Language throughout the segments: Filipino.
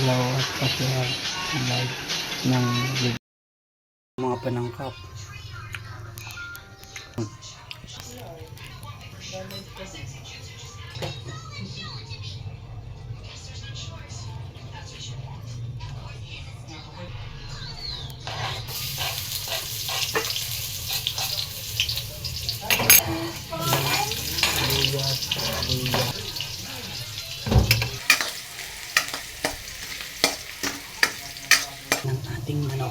Hello at pa-share live ng mga panangkap. Ng ating manok.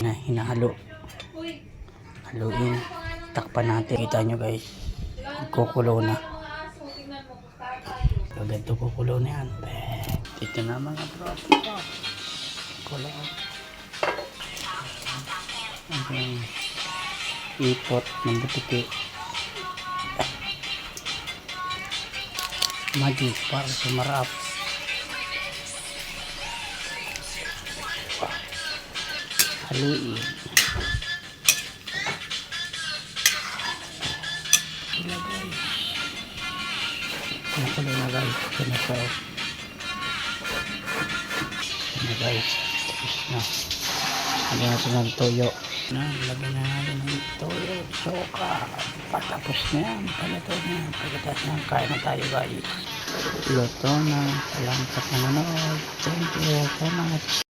Na hinahalo. Haluin. Takpan natin. Kita nyo guys. Kukulo na. Ganito kukulo na yan. Dito na mga bro. Kulo. Okay. Ipot ng butiki. Magi para sumarap. Haluin. Sila guys. Kulo na guys. Ganito. Ano guys. Tapos na. Lagyan natin ng toyo. Lagyan na natin ng toyo. Soka. Patapos na yan. Palato na yan. Pagkatapos na yan. Kain na tayo guys. Luto na. Salamat sa panonood. Thank you so much.